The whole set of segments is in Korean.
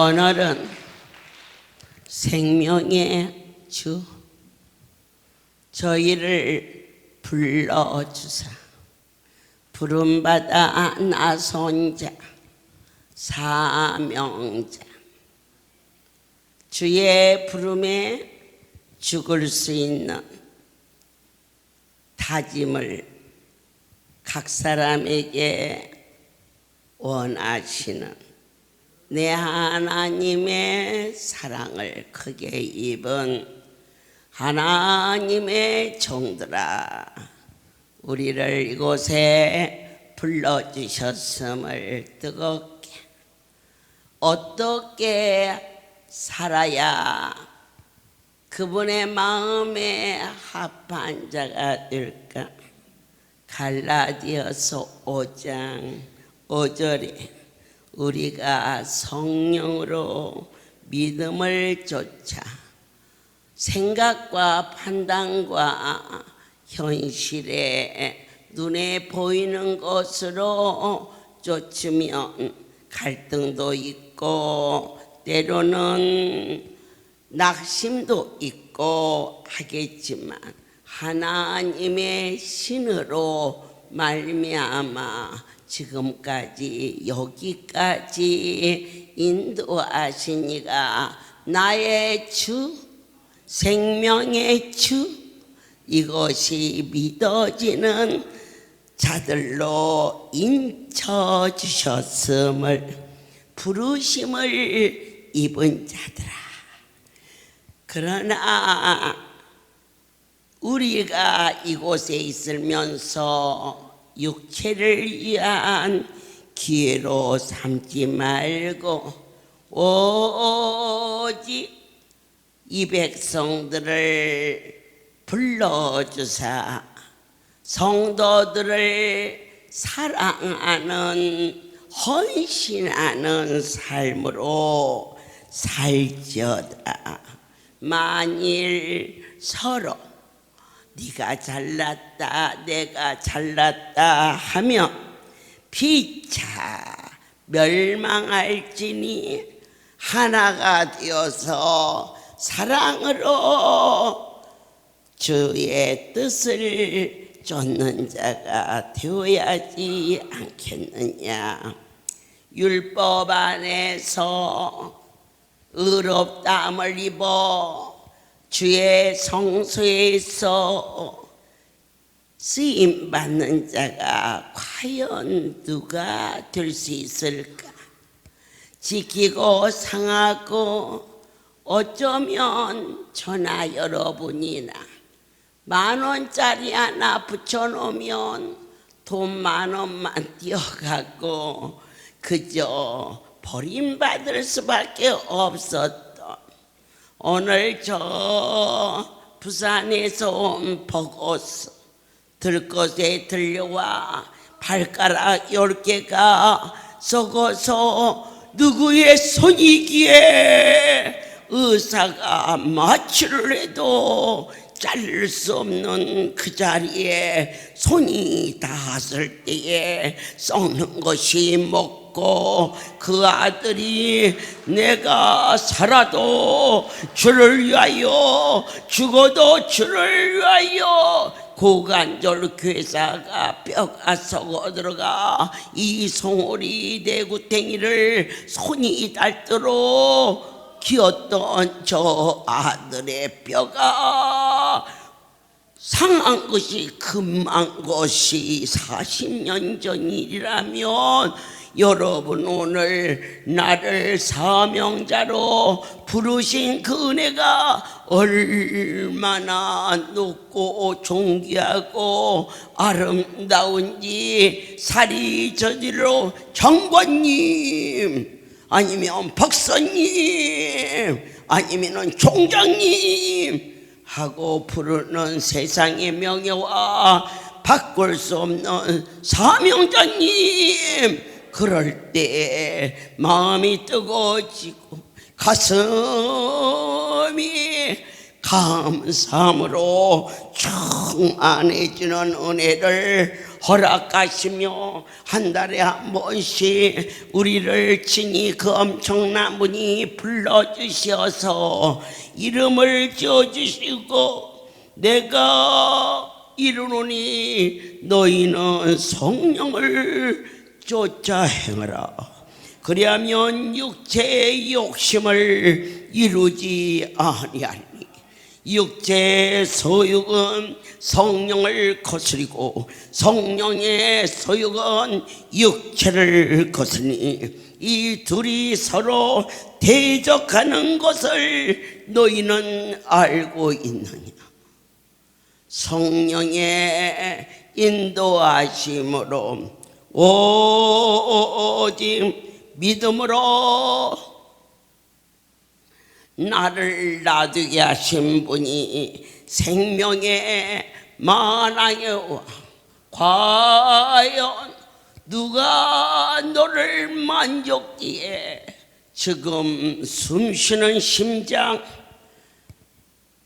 오늘은 생명의 주 저희를 불러주사 부름받아 나선 자 사명자 주의 부름에 죽을 수 있는 다짐을 각 사람에게 원하시는 내 하나님의 사랑을 크게 입은 하나님의 종들아, 우리를 이곳에 불러주셨음을 뜨겁게 어떻게 살아야 그분의 마음에 합한 자가 될까? 갈라디아서 5장 5절에 우리가 성령으로 믿음을 쫓아 생각과 판단과 현실에 눈에 보이는 것으로 쫓으면 갈등도 있고 때로는 낙심도 있고 하겠지만 하나님의 신으로 말미암아 지금까지 여기까지 인도하신 이가 나의 주, 생명의 주, 이것이 믿어지는 자들로 인쳐주셨음을 부르심을 입은 자들아. 그러나 우리가 이곳에 있으면서 육체를 위한 기회로 삼지 말고 오직 이 백성들을 불러주사 성도들을 사랑하는 헌신하는 삶으로 살지어다. 만일 서로 네가 잘났다 내가 잘났다 하며 피차 멸망할지니 하나가 되어서 사랑으로 주의 뜻을 쫓는 자가 되어야지 않겠느냐. 율법 안에서 의롭다함을 입어 주의 성소에서 쓰임받는 자가 과연 누가 될 수 있을까? 지키고 상하고 어쩌면 저나 여러분이나 10,000원짜리 하나 붙여놓으면 돈 10,000원만 띄어갖고 그저 버림받을 수밖에 없었던 오늘 저 부산에서 온 버거스 들것에 들려와 발가락 10개가 썩어서 누구의 손이기에 의사가 마취를 해도 자를 수 없는 그 자리에 손이 닿았을 때에 썩는 것이 먹고 그 아들이 내가 살아도 주를 위하여 죽어도 주를 위하여 고관절 괴사가 뼈가 썩어 들어가 이 송오리 내구탱이를 손이 닳도록 키웠던 저 아들의 뼈가 상한 것이 금한 것이 40년 전 일이라면 여러분 오늘 나를 사명자로 부르신 그 은혜가 얼마나 높고 존귀하고 아름다운지 살이 저질러 장관님 아니면 박사님 아니면 총장님 하고 부르는 세상의 명예와 바꿀 수 없는 사명자님, 그럴 때 마음이 뜨거워지고 가슴이 감사함으로 충만해지는 은혜를 허락하시며 한 달에 한 번씩 우리를 친히 그 엄청난 분이 불러주셔서 이름을 지어주시고 내가 이르노니 너희는 성령을 쫓아 행하라. 그리하면 육체의 욕심을 이루지 아니하리니 육체의 소욕은 성령을 거스리고 성령의 소욕은 육체를 거스리니 이 둘이 서로 대적하는 것을 너희는 알고 있느냐. 성령의 인도하심으로 오직 믿음으로 나를 놔두게 하신 분이 생명의 만왕이와 과연 누가 너를 만족기에 지금 숨쉬는 심장,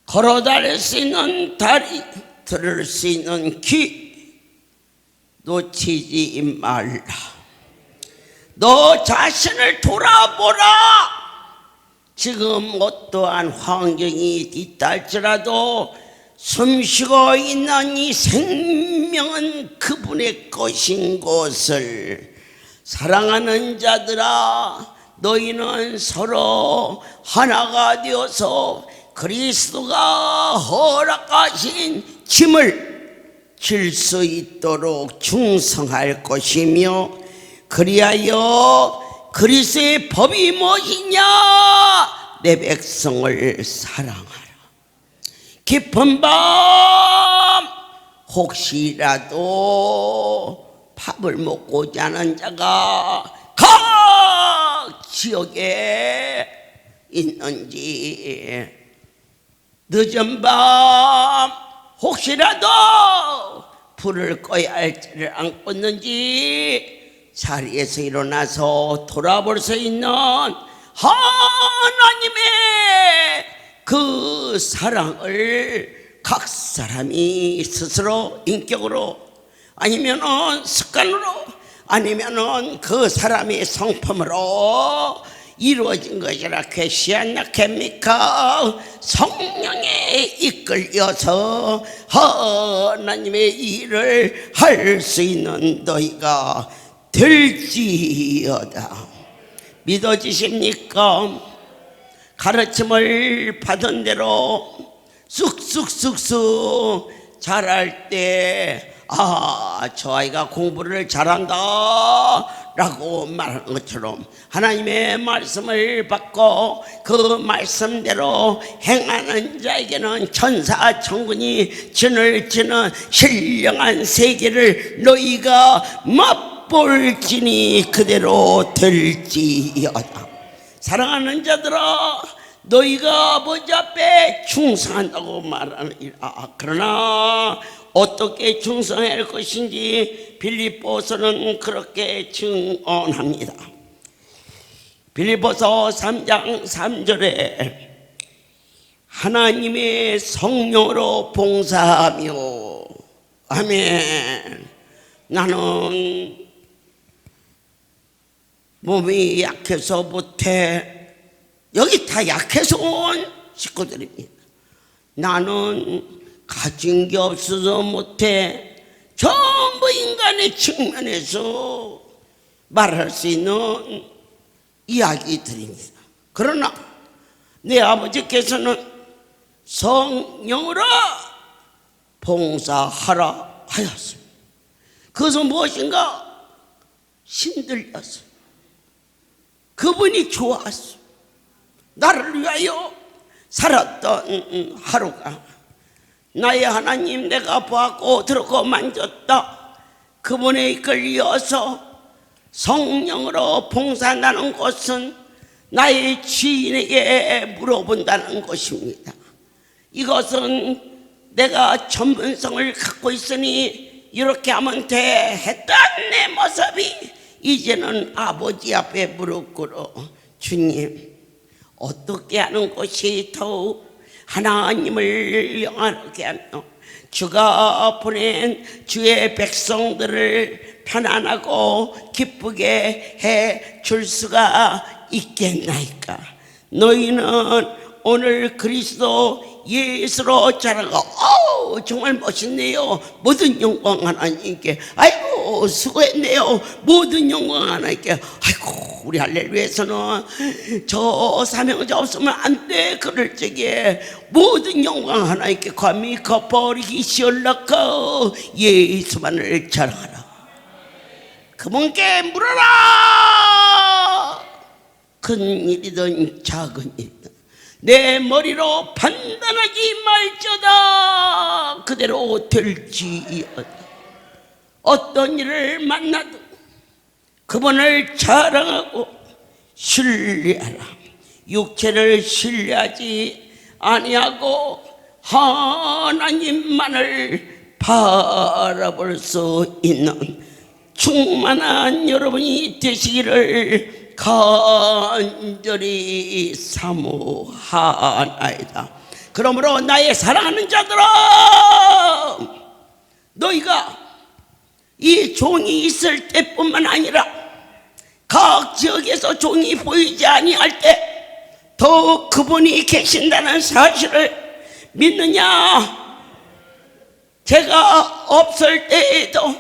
걸어다닐 수 있는 다리, 들을 수 있는 귀 놓치지 말라. 너 자신을 돌아보라. 지금 어떠한 환경이 있달지라도 숨쉬고 있는 이 생명은 그분의 것인 것을 사랑하는 자들아, 너희는 서로 하나가 되어서 그리스도가 허락하신 짐을 질 수 있도록 충성할 것이며, 그리하여 그리스도의 법이 무엇이냐? 내 백성을 사랑하라. 깊은 밤 혹시라도 밥을 먹고 자는 자가 각 지역에 있는지, 늦은 밤 혹시라도 불을 꺼야 할지를 안고 있는지 자리에서 일어나서 돌아볼 수 있는 하나님의 그 사랑을 각 사람이 스스로 인격으로 아니면은 습관으로 아니면은 그 사람의 성품으로 이루어진 것이라 캐시안나캡니까? 성령에 이끌려서 하나님의 일을 할 수 있는 너희가 될지어다. 믿어지십니까? 가르침을 받은 대로 쑥쑥쑥쑥 자랄 때, 저 아이가 공부를 잘한다 라고 말하는 것처럼 하나님의 말씀을 받고 그 말씀대로 행하는 자에게는 천사 천군이 진을 치는 신령한 세계를 너희가 맛볼지니 그대로 될지어다. 사랑하는 자들아, 너희가 아버지 앞에 충성한다고 말하느니라. 그러나 어떻게 충성할 것인지 빌립보서는 그렇게 증언합니다. 빌립보서 3장 3절에 하나님의 성령으로 봉사하며, 아멘. 나는 몸이 약해서 못해. 여기 다 약해서 온 식구들입니다. 나는 가진 게 없어서 못해. 전부 인간의 측면에서 말할 수 있는 이야기들입니다. 그러나 내 아버지께서는 성령으로 봉사하라 하였습니다. 그것은 무엇인가? 신들렸어요. 그분이 좋았어요. 나를 위하여 살았던 하루가, 나의 하나님 내가 보았고 들었고 만졌다, 그분에 이끌려서 성령으로 봉사한다는 것은 나의 지인에게 물어본다는 것입니다. 이것은 내가 전문성을 갖고 있으니 이렇게 하면 돼 했던 내 모습이 이제는 아버지 앞에 무릎 꿇어, 주님 어떻게 하는 것이 더욱 하나님을 영화롭게 하며 주가 보낸 주의 백성들을 편안하고 기쁘게 해 줄 수가 있겠나이까? 너희는 오늘 그리스도 예수로 자라고 정말 멋있네요. 모든 영광 하나님께. 아이고 수고했네요. 모든 영광 하나님께. 아이고 우리 할렐루야에서는 저 사명자 없으면 안 돼. 그럴 적에 모든 영광 하나님께 감히 갚아버리기 시원라고 예수만을 자랑하라. 그분께 물어라. 큰 일이든 작은 일이든 내 머리로 판단하지 말지어다. 그대로 될지어다. 어떤 일을 만나도 그분을 자랑하고 신뢰하라. 육체를 신뢰하지 아니하고 하나님만을 바라볼 수 있는 충만한 여러분이 되시기를 간절히 사모하나이다. 그러므로 나의 사랑하는 자들아, 너희가 이 종이 있을 때뿐만 아니라 각 지역에서 종이 보이지 아니할 때 더 그분이 계신다는 사실을 믿느냐? 제가 없을 때에도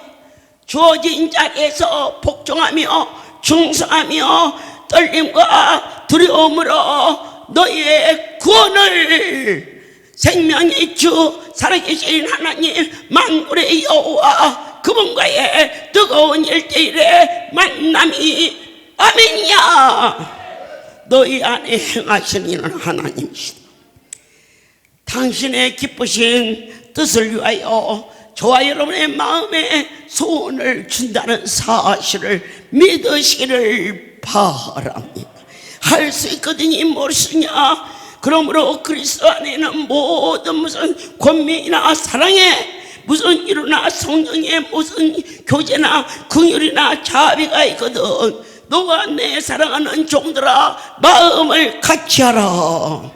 주어진 자리에서 복종하며 충성하며 떨림과 두려움으로 너희의 구원을 생명의 주 살아계신 하나님 만물의 여호와 그분과의 뜨거운 일대일의 만남이 아멘이야. 너희 안에 행하시는 이는 하나님이시다. 당신의 기쁘신 뜻을 위하여 저와 여러분의 마음에 소원을 준다는 사실을 믿으시기를 바랍니다. 할 수 있거든요. 무엇이냐? 그러므로 그리스도 안에는 모든 무슨 권면이나 사랑에 무슨 이루나 성령의 무슨 교제나 긍휼이나 자비가 있거든. 너와 내 사랑하는 종들아 마음을 같이 하라.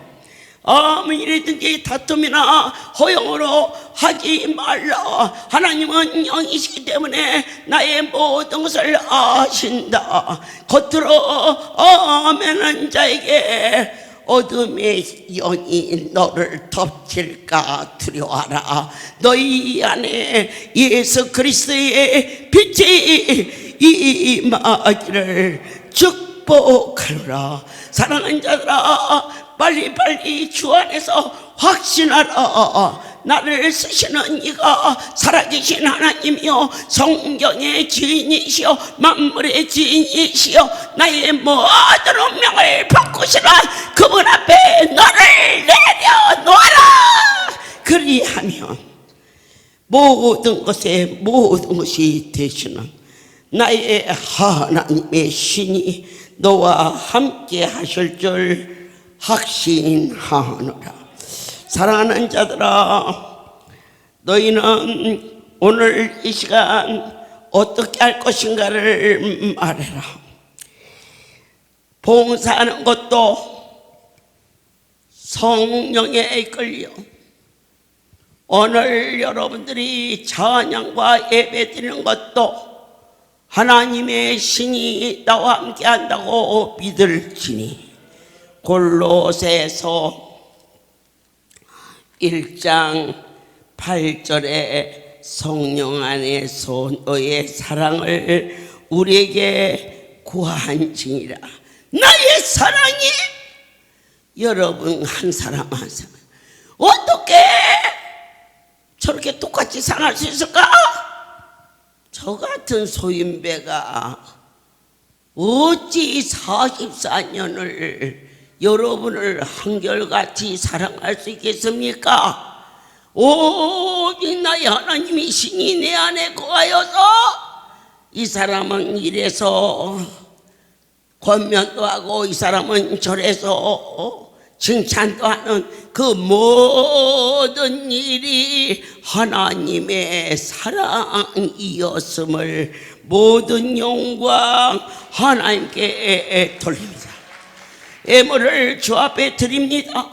아무 일이든지 다툼이나 허용으로 하지 말라. 하나님은 영이시기 때문에 나의 모든 것을 아신다. 겉으로 아멘한 자에게 어둠의 영이 너를 덮칠까 두려워하라. 너희 안에 예수 그리스도의 빛이 임하기를 축복하노라. 사랑하는 자들아 빨리빨리 주 안에서 확신하라. 나를 쓰시는 이가 살아계신 하나님이요 성경의 지인이시여 만물의 지인이시여 나의 모든 운명을 바꾸시라. 그분 앞에 너를 내려놓아라. 그리하면 모든 것이 되시는 나의 하나님의 신이 너와 함께 하실 줄 확신하노라. 사랑하는 자들아, 너희는 오늘 이 시간 어떻게 할 것인가를 말해라. 봉사하는 것도 성령에 이끌려 오늘 여러분들이 찬양과 예배 드리는 것도 하나님의 신이 나와 함께 한다고 믿을지니 골로새서 1장 8절에 성령 안에서 너의 사랑을 우리에게 구한지니라. 나의 사랑이 여러분 한 사람 한 사람 어떻게 저렇게 똑같이 상할 수 있을까? 저 같은 소인배가 어찌 44년을 여러분을 한결같이 사랑할 수 있겠습니까? 오직 나의 하나님이 신이 내 안에 거하여서 이 사람은 이래서 권면도 하고 이 사람은 저래서 칭찬도 하는 그 모든 일이 하나님의 사랑이었음을 모든 영광 하나님께 돌립니다. 예물을 주 앞에 드립니다.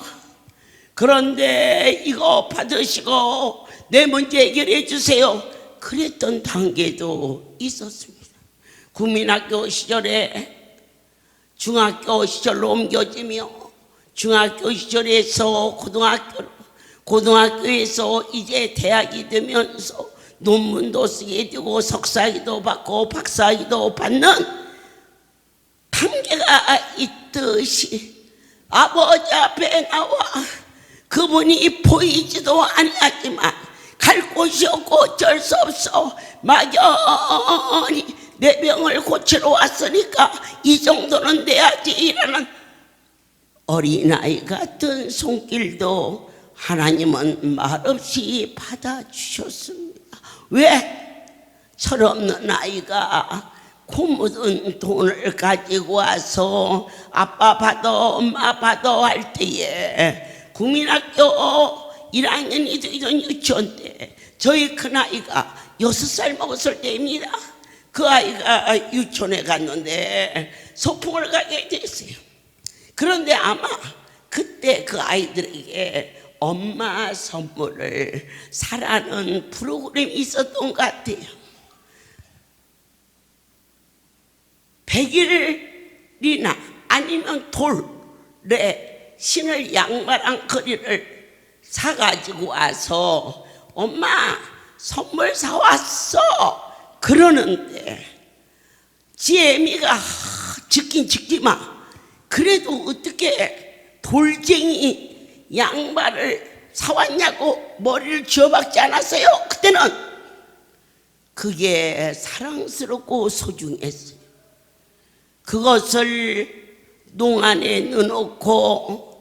그런데 이거 받으시고 내 문제 해결해 주세요. 그랬던 단계도 있었습니다. 국민학교 시절에 중학교 시절로 옮겨지며 중학교 시절에서 고등학교에서 이제 대학이 되면서 논문도 쓰게 되고 석사학위도 받고 박사학위도 받는 단계가 있듯이 아버지 앞에 나와 그분이 보이지도 아니하지만 갈 곳이 없고 어쩔 수 없어 막연히 내 병을 고치러 왔으니까 이 정도는 돼야지라는 어린아이 같은 손길도 하나님은 말없이 받아주셨습니다. 왜? 철없는 아이가 코 묻은 돈을 가지고 와서 아빠 받아 엄마 받아 할 때에 국민학교 1학년이 되던 유치원 때 저희 큰아이가 6살 먹었을 때입니다. 그 아이가 유치원에 갔는데 소풍을 가게 됐어요. 그런데 아마 그때 그 아이들에게 엄마 선물을 사라는 프로그램이 있었던 것 같아요. 100일이나 아니면 돌에 신을 양말 한 거리를 사가지고 와서 엄마 선물 사왔어 그러는데 지혜미가 듣긴 듣지마. 그래도 어떻게 돌쟁이 양말을 사왔냐고 머리를 쥐어박지 않았어요? 그때는 그게 사랑스럽고 소중했어요. 그것을 농안에 넣어놓고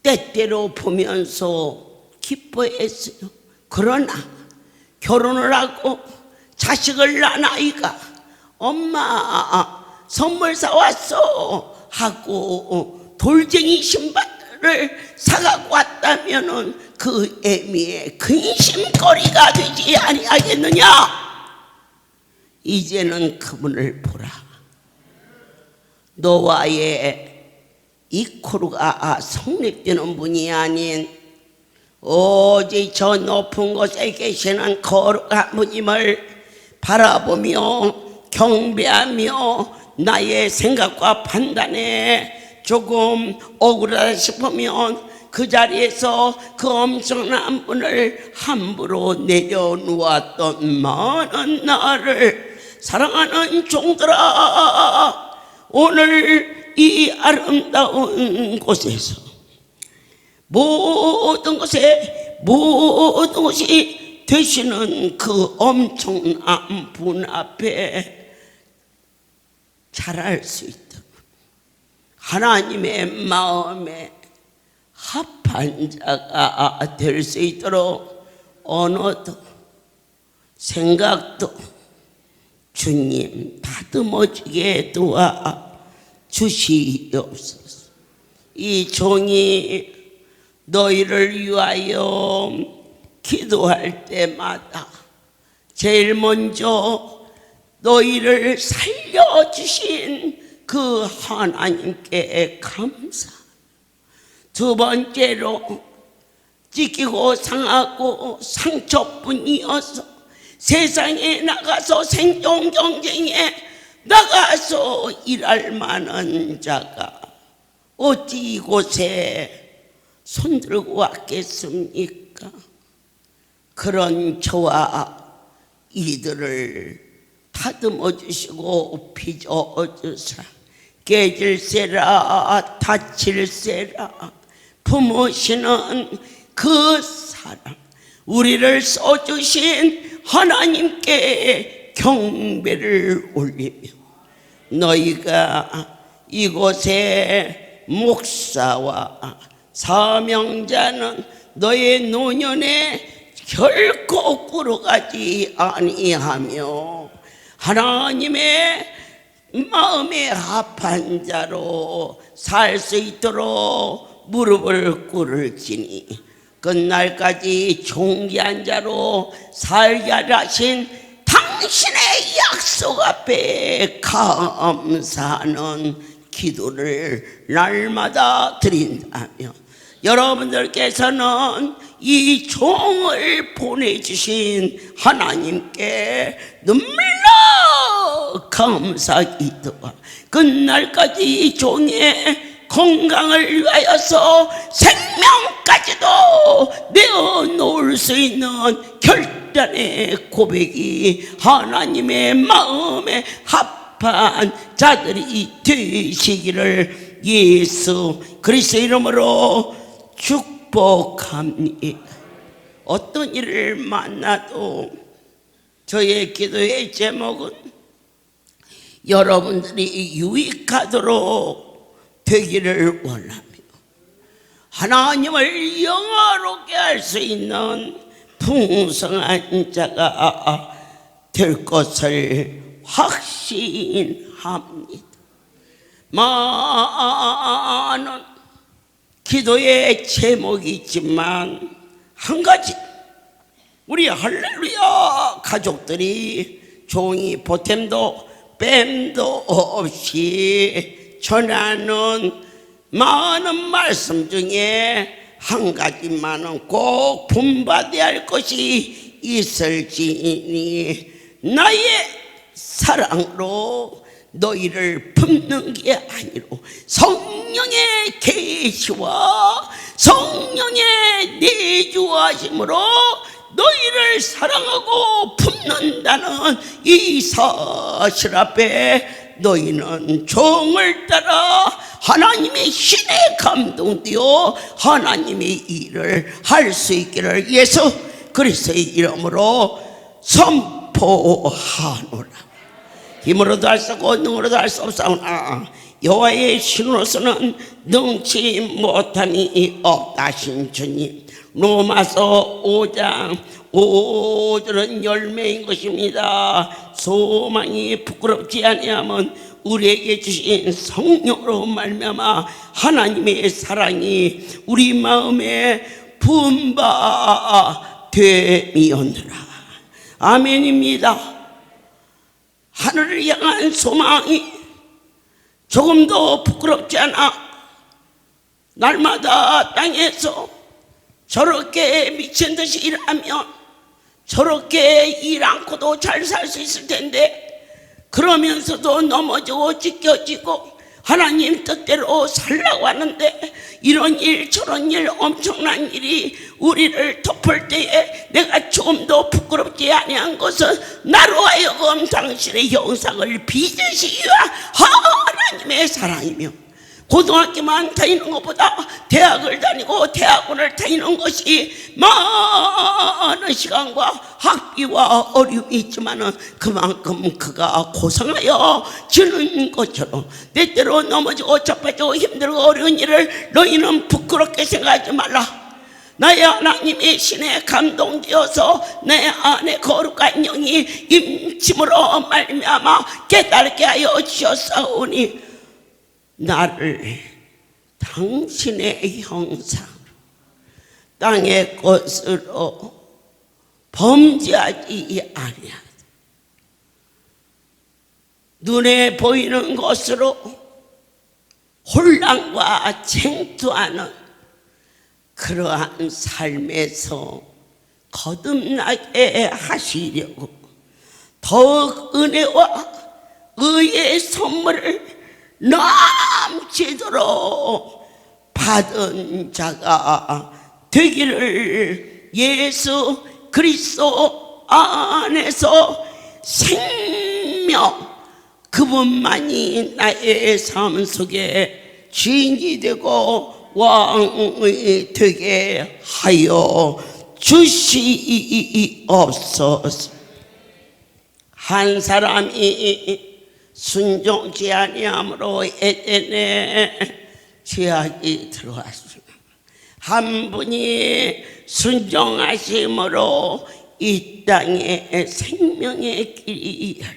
때때로 보면서 기뻐했어요. 그러나 결혼을 하고 자식을 낳은 아이가 엄마 선물 사왔어 하고 돌쟁이 신발을 사갖고 왔다면은 그 애미의 근심거리가 되지 아니하겠느냐. 이제는 그분을 보라. 너와의 이코르가 성립되는 분이 아닌 오직 저 높은 곳에 계시는 거룩한 분임을 바라보며 경배하며 나의 생각과 판단에 조금 억울하다 싶으면 그 자리에서 그 엄청난 분을 함부로 내려놓았던 많은 나를 사랑하는 종들아, 오늘 이 아름다운 곳에서 모든 것이 되시는 그 엄청난 분 앞에 잘할 수 있도록 하나님의 마음에 합한 자가 될 수 있도록 언어도 생각도 주님 다듬어지게 도와 주시옵소서. 이 종이 너희를 위하여 기도할 때마다 제일 먼저 너희를 살려주신 그 하나님께 감사. 두 번째로 찢기고 상하고 상처뿐이어서 세상에 나가서 생존 경쟁에 나가서 일할 만한 자가 어찌 이곳에 손들고 왔겠습니까? 그런 저와 이들을 다듬어 주시고 빚어 주사 깨질세라 다칠세라 품으시는 그 사랑, 우리를 써주신 하나님께 경배를 올리며 너희가 이곳에 목사와 사명자는 너의 노년에 결코 꾸러가지 아니하며 하나님의 마음에 합한 자로 살 수 있도록 무릎을 꿇을지니 끝날까지 존귀한 자로 살게 하신 당신의 약속 앞에 감사하는 기도를 날마다 드린다며 여러분들께서는 이 종을 보내주신 하나님께 눈물로 감사기도와 그날까지 이 종의 건강을 위하여서 생명까지도 내어놓을 수 있는 결단의 고백이 하나님의 마음에 합한 자들이 되시기를 예수 그리스도의 이름으로 축복합니다. 어떤 일을 만나도 저의 기도의 제목은 여러분들이 유익하도록 되기를 원합니다. 하나님을 영화롭게 할 수 있는 풍성한 자가 될 것을 확신합니다. 많은 기도의 제목이 있지만 한 가지, 우리 할렐루야 가족들이 종이 보탬도 뺨도 없이 전하는 많은 말씀 중에 한 가지만은 꼭 본받아야 할 것이 있을지니 나의 사랑으로 너희를 품는 게 아니로 성령의 계시와 성령의 내주하심으로 너희를 사랑하고 품는다는 이 사실 앞에 너희는 종을 따라 하나님의 신에 감동되어 하나님의 일을 할 수 있기를 예수 그리스도의 이름으로 선포하노라. 힘으로도 할 수 없고 능으로도 할 수 없사오나 여호와의 신으로서는 능치 못함이 없다 하신 주님. 로마서 5장 5절은 열매인 것입니다. 소망이 부끄럽지 아니하면 우리에게 주신 성령으로 말미암아 하나님의 사랑이 우리 마음에 부은 바 됨이었느라. 아멘입니다. 하늘을 향한 소망이 조금도 부끄럽지 않아 날마다 땅에서 저렇게 미친 듯이 일하면 저렇게 일 않고도 잘 살 수 있을 텐데 그러면서도 넘어지고 찢겨지고 하나님 뜻대로 살라고 하는데 이런 일 저런 일 엄청난 일이 우리를 덮을 때에 내가 조금도 부끄럽지 아니한 것은 나로 하여금 당신의 형상을 빚으시 위한 하나님의 사랑이며 고등학교만 다니는 것보다 대학을 다니고 대학원을 다니는 것이 많은 시간과 학비와 어려움이 있지만은 그만큼 그가 고생하여 주는 것처럼 때때로 넘어지고 자빠지고 힘들고 어려운 일을 너희는 부끄럽게 생각하지 말라. 나의 하나님의 신에 감동되어서 내 안에 거룩한 영이 임침으로 말미암아 깨닫게 하여 주셨사오니 나를 당신의 형상 땅의 것으로 범죄하지 아니하다. 눈에 보이는 것으로 혼란과 쟁투하는 그러한 삶에서 거듭나게 하시려고 더욱 은혜와 의의 선물을 넘치도록 받은 자가 되기를 예수 그리스도 안에서 생명 그분만이 나의 삶 속에 주인이 되고 왕이 되게 하여 주시옵소서. 한 사람이 순종치 아니함으로 에덴에 죄악이 들어왔습니다. 한 분이 순종하심으로 이 땅에 생명의 길이 열려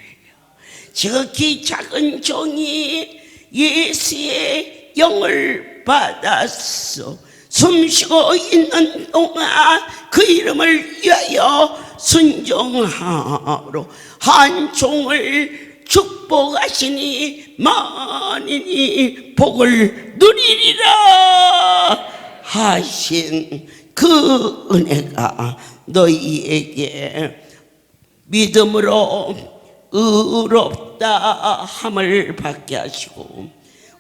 지극히 작은 종이 예수의 영을 받았어. 숨쉬고 있는 동안 그 이름을 위하여 순종하므로 한 종을 축복하시니 만인이 복을 누리리라. 하신 그 은혜가 너희에게 믿음으로 의롭다 함을 받게 하시고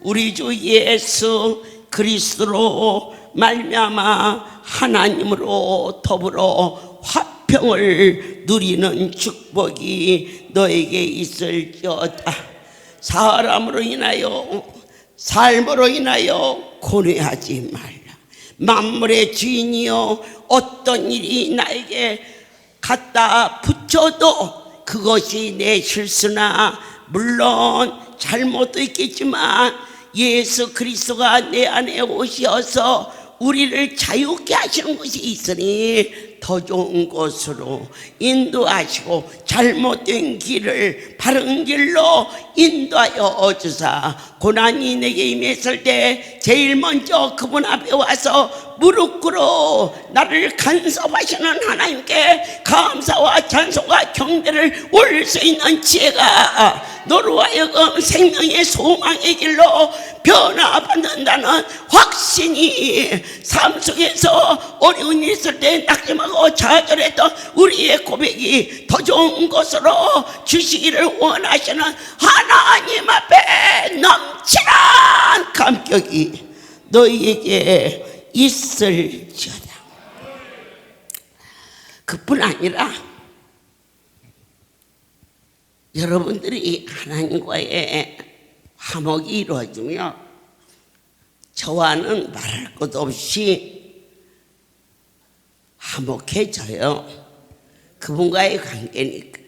우리 주 예수 그리스도로 말미암아 하나님으로 더불어 화평을 누리는 축복이 너에게 있을지어다. 사람으로 인하여 삶으로 인하여 고뇌하지 말라. 만물의 주인이여 어떤 일이 나에게 갖다 붙여도 그것이 내 실수나 물론 잘못도 있겠지만 예수 그리스도가 내 안에 오셔서 우리를 자유케 하시는 것이 있으니 더 좋은 곳으로 인도하시고 잘못된 길을 바른 길로 인도하여 주사 고난이 내게 임했을 때 제일 먼저 그분 앞에 와서 무릎 꿇어 나를 간섭하시는 하나님께 감사와 찬송과 경배를 올릴 수 있는 지혜가 너로 하여금 생명의 소망의 길로 변화받는다는 확신이 삶 속에서 어려운 일 있을 때 낙심하고 좌절했던 우리의 고백이 더 좋은 것으로 주시기를 원하시는 하나님 앞에 넘치는 감격이 너희에게 있을지어다. 그뿐 아니라 여러분들이 하나님과의 화목이 이루어지며 저와는 말할 것 없이 화목해져요. 그분과의 관계니까.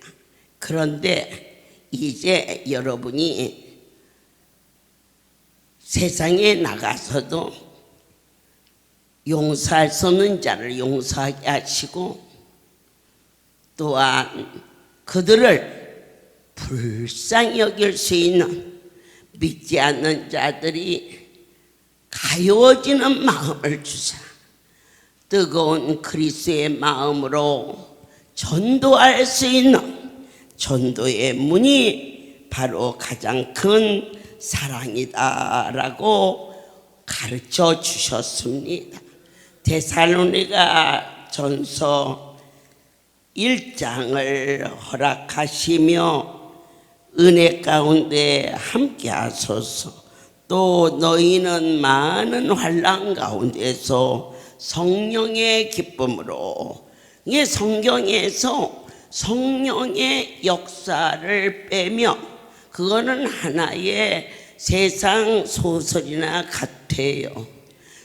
그런데 이제 여러분이 세상에 나가서도 용서할 수 없는 자를 용서하게 하시고 또한 그들을 불쌍히 여길 수 있는 믿지 않는 자들이 가여워지는 마음을 주사 뜨거운 그리스도의 마음으로 전도할 수 있는 전도의 문이 바로 가장 큰 사랑이다라고 가르쳐 주셨습니다. 데살로니가 전서 1장을 허락하시며 은혜 가운데 함께 하소서. 또 너희는 많은 환난 가운데서 성령의 기쁨으로, 이게 성경에서 성령의 역사를 빼며 그거는 하나의 세상 소설이나 같아요.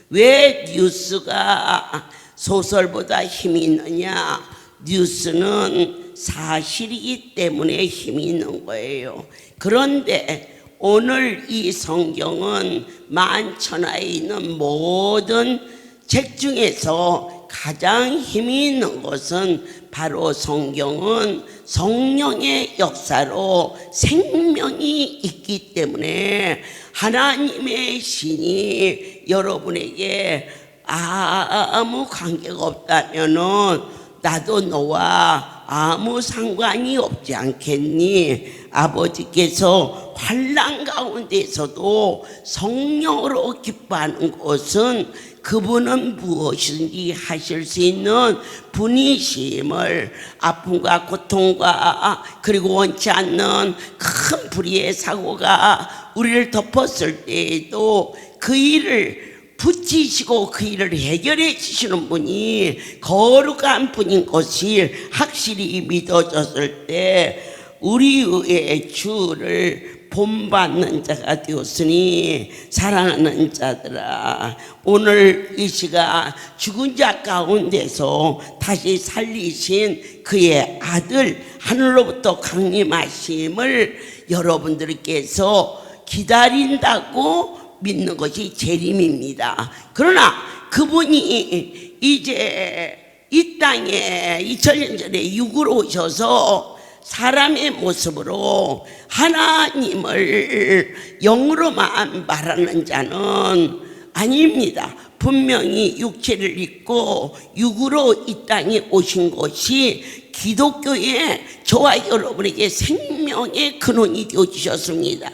왜 뉴스가 소설보다 힘이 있느냐? 뉴스는 사실이기 때문에 힘이 있는 거예요. 그런데 오늘 이 성경은 만천하에 있는 모든 책 중에서 가장 힘이 있는 것은 바로 성경은 성령의 역사로 생명이 있기 때문에 하나님의 신이 여러분에게 아무 관계가 없다면은 나도 너와 아무 상관이 없지 않겠니? 아버지께서 환난 가운데서도 성령으로 기뻐하는 것은 그분은 무엇이든지 하실 수 있는 분이심을, 아픔과 고통과 그리고 원치 않는 큰 불의의 사고가 우리를 덮었을 때에도 그 일을 붙이시고 그 일을 해결해 주시는 분이 거룩한 분인 것이 확실히 믿어졌을 때 우리의 주를 본받는 자가 되었으니 사랑하는 자들아, 오늘 이 시간 죽은 자 가운데서 다시 살리신 그의 아들 하늘로부터 강림하심을 여러분들께서 기다린다고 믿는 것이 재림입니다. 그러나 그분이 이제 이 땅에 2000년 전에 육으로 오셔서 사람의 모습으로 하나님을 영으로만 말하는 자는 아닙니다. 분명히 육체를 입고 육으로 이 땅에 오신 것이 기독교의 저와 여러분에게 생명의 근원이 되어주셨습니다.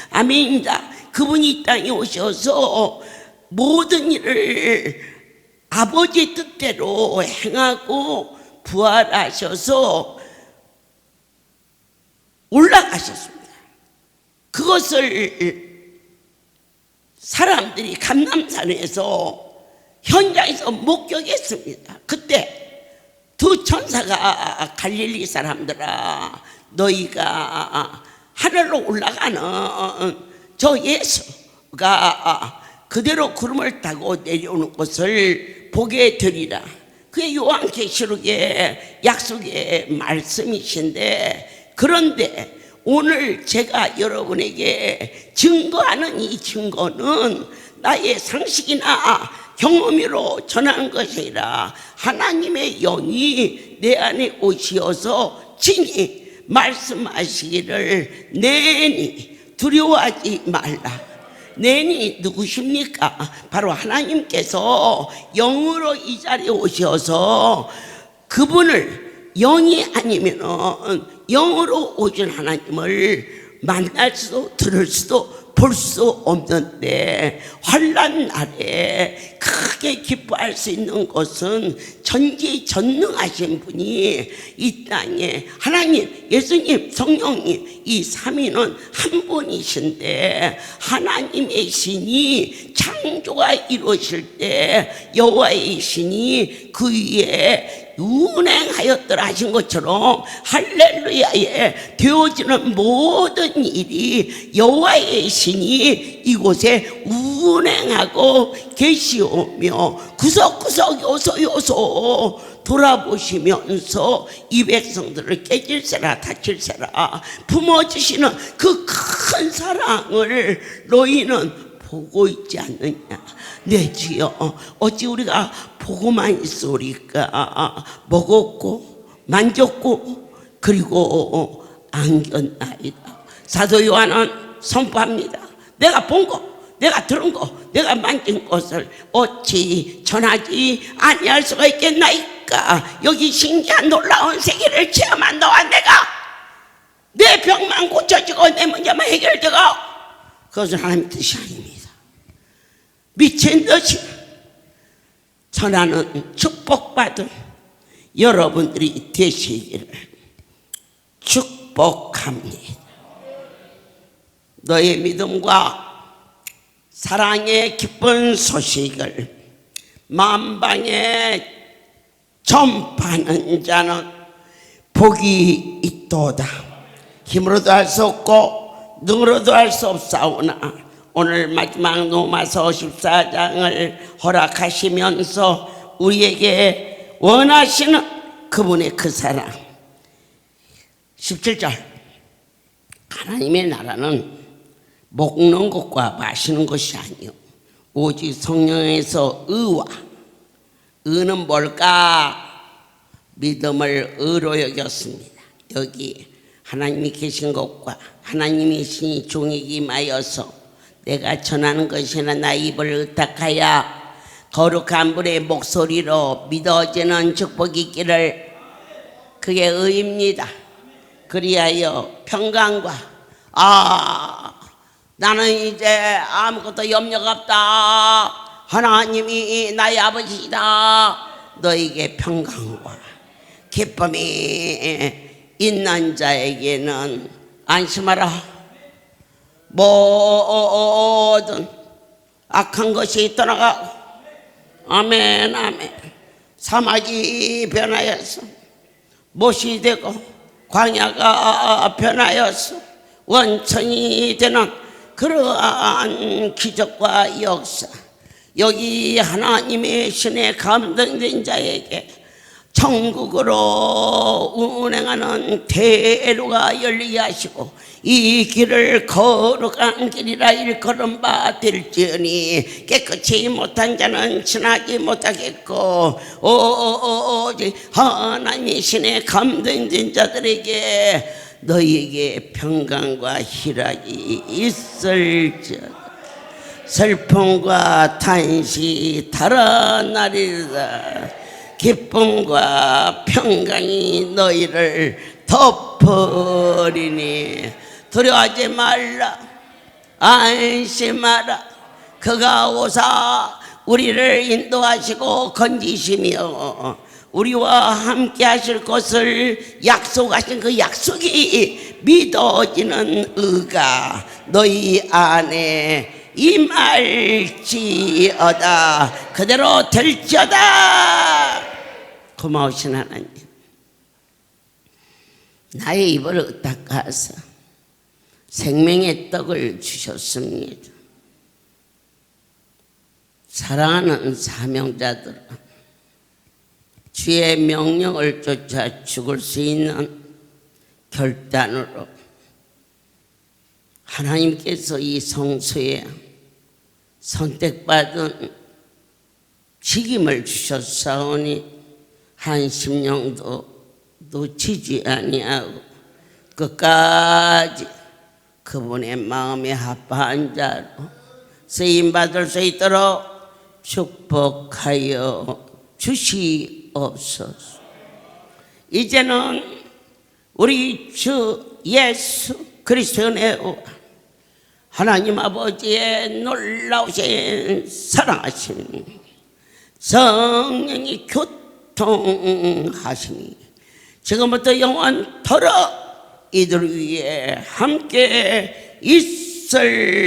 아멘입니다. 그분이 이 땅에 오셔서 모든 일을 아버지 뜻대로 행하고 부활하셔서 올라가셨습니다. 그것을 사람들이 감람산에서 현장에서 목격했습니다. 그때 두 천사가 갈릴리 사람들아, 너희가 하늘로 올라가는 저 예수가 그대로 구름을 타고 내려오는 것을 보게 되리라. 그게 요한계시록의 약속의 말씀이신데, 그런데 오늘 제가 여러분에게 증거하는 이 증거는 나의 상식이나 경험으로 전하는 것이 아니라 하나님의 영이 내 안에 오시어서 친히 말씀하시기를 내니 두려워하지 말라. 내니 누구십니까? 바로 하나님께서 영으로 이 자리에 오셔서 그분을 영이 아니면 영으로 오신 하나님을 만날 수도 들을 수도 볼 수 없는데, 환난 날에 크게 기뻐할 수 있는 것은 전지전능하신 분이 이 땅에 하나님, 예수님, 성령님 이 삼위는 한 분이신데, 하나님의 신이 창조가 이루어질 때 여호와의 신이 그 위에 운행하였더라 하신 것처럼 할렐루야에 되어지는 모든 일이 여호와의 신이 이곳에 운행하고 계시오며, 구석구석 요소요소 돌아보시면서 이 백성들을 깨질세라 다칠세라 품어주시는 그 큰 사랑을 너희는 보고 있지 않느냐. 네 주여, 어찌 우리가 보고만 있으리까. 먹었고 만졌고 그리고 안겼나이다. 사도 요한은 선포합니다. 내가 본 거, 내가 들은 거, 내가 만진 것을 어찌 전하지 아니할 수가 있겠나이까. 여기 신기한 놀라운 세계를 체험한 너와 내가 내 병만 고쳐지고 내 문제만 해결되고, 그것은 하나님의 뜻이 아닙니다. 미친 듯이 전하는 축복받은 여러분들이 되시기를 축복합니다. 너의 믿음과 사랑의 기쁜 소식을 만방에 전파하는 자는 복이 있도다. 힘으로도 할 수 없고 능으로도 할 수 없사오나 오늘 마지막 로마서 14장을 허락하시면서 우리에게 원하시는 그분의 그 사랑. 17절, 하나님의 나라는 먹는 것과 마시는 것이 아니요 오직 성령에서 의와, 의는 뭘까? 믿음을 의로 여겼습니다. 여기 하나님이 계신 것과 하나님의 신이 종에게 임하여서 내가 전하는 것이나 나 입을 의탁하여 거룩한 분의 목소리로 믿어지는 축복이 있기를, 그게 의입니다. 그리하여 평강과, 나는 이제 아무것도 염려가 없다, 하나님이 나의 아버지이다, 너에게 평강과 기쁨이 있는 자에게는 안심하라. 모든 악한 것이 떠나가고, 아멘 아멘. 사막이 변하여서 못이 되고 광야가 변하여서 원천이 되는 그러한 기적과 역사, 여기 하나님의 신에 감동된 자에게 천국으로 운행하는 대로가 열리게 하시고 이 길을 거룩한 길이라 일컬음 바 될지어니 깨끗이 못한 자는 지나지 못하겠고 오직 하나님의 신에 감동된 자들에게 너희에게 평강과 희락이 있을지어다. 슬픔과 탄식이 달아나리라. 기쁨과 평강이 너희를 덮으리니 두려워하지 말라. 안심하라. 그가 오사 우리를 인도하시고 건지시며 우리와 함께 하실 것을 약속하신 그 약속이 믿어지는 의가 너희 안에 임할지어다. 그대로 될지어다. 고마우신 하나님, 나의 입을 닦아서 생명의 떡을 주셨습니다. 사랑하는 사명자들, 주의 명령을 쫓아 죽을 수 있는 결단으로 하나님께서 이 성소에 선택받은 직임을 주셨사오니 한 심령도 놓치지 아니하고 끝까지 그분의 마음에 합한 자로 쓰임받을 수 있도록 축복하여 주시옵소서. 이제는 우리 주 예수 그리스도의 은혜와 하나님 아버지의 놀라우신 사랑하심, 성령이 교통하시니 지금부터 영원토록 이들 위에 함께 있을지어다.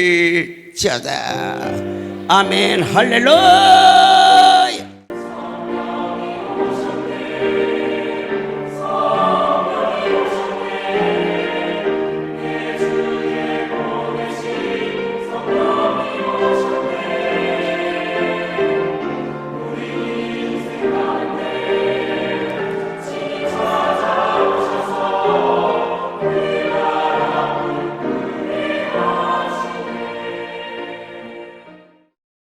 아멘. 할렐루야.